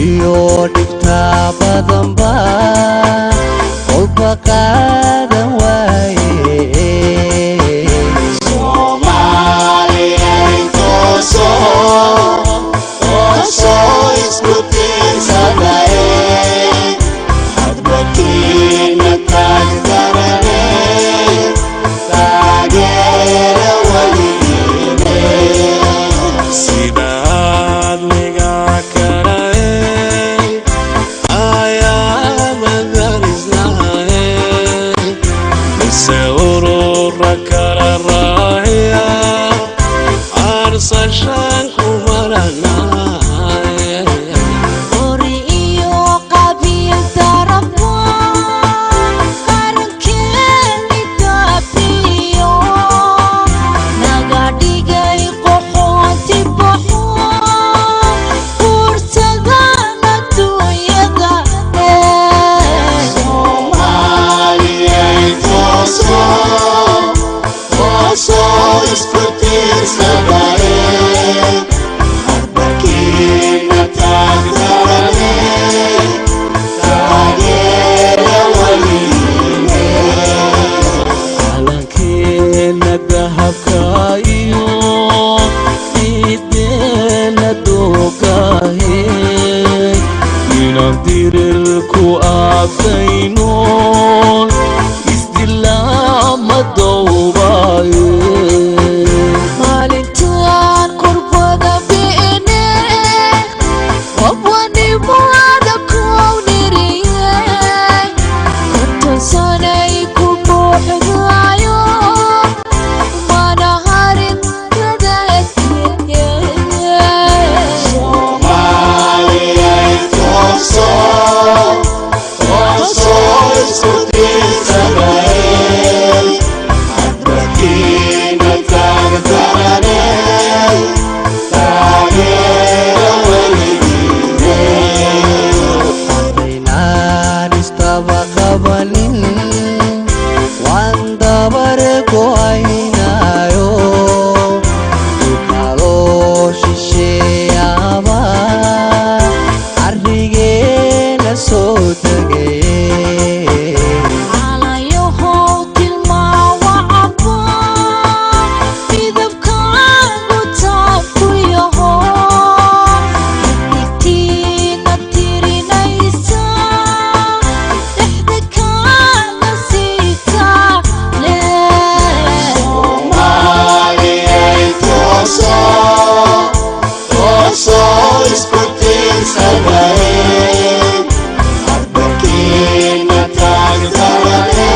iyo dhibta badan ba qolba qaadan waaye Soomaaliya intooso isku tiirsadaye hadba kiina taagtarane taageera weligiine sidaad niga karaye ayaamadan islahaye mise urura kala raahiya arsashaan ku maranaye ori iyo qabiil darafwa qarankeeni daafiyo naga dhigay qoxoonti baxo fursadana dunyada Soomaaliya intooso isku tiirsadaye hadba kiina taagtarane taageera weligiine calankeena dahabka iyo ciideena doogahe inaan dirirku aafayno isdilaama dowbaye maalintaan qurbada bi'ine wabwanimada kowniriyey konton sanay ku buuxdaayo mana harin dadadkiye Soomaaliya intooso isku tiirsadaye hadba kiina taagtarane taageera weligiine hadaynaan istaba qabanin waan dabar go'aynayo dulkadoo shisheeyaba arrigeena soo degay calayahow tilmaawacaba midabkaagu taabku yaho xidigtiina tirinaysa dhexda kaaga siitaale Soomaaliya intooso isku tiirsadaye hadba kiina taagtarane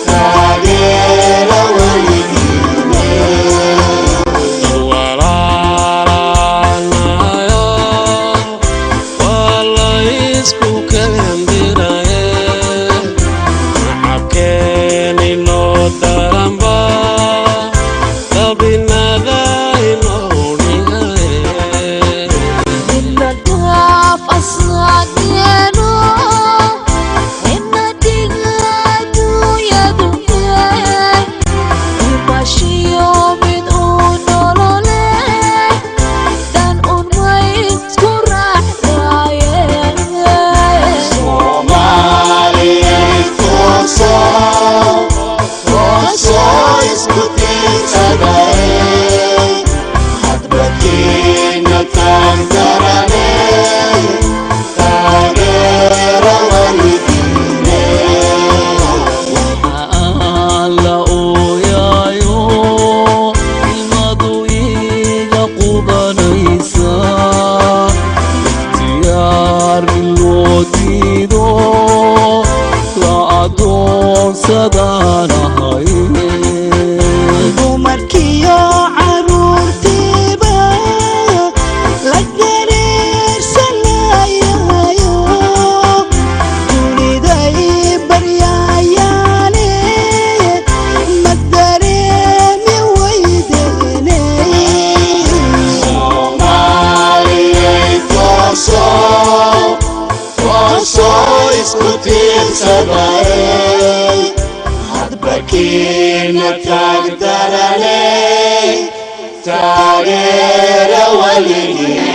taageera weligiine walaalanayo waa la isku kembiraye nacabkeeni noo daranba dabinada inoo dhigaye inadaaf asaageeno ina dhiga dunyadu ibashiyo mid uu nolole dan unmaysku raaxdaaye Soomaaliya intooso isku tiirsadaye hadba kiina taagtarane taageera weligiine waxaan la ooyayo ilmadu iga qubanaysa ikhtiyaar in loo diido la adoonsadaanahay dumarkiyo caruurtiiba la dareersanayayo duniday baryayaane ma dareemi weydeene Soomaaliya intooso isku tiirsadaye hadba kiina taagtarane taageera waligii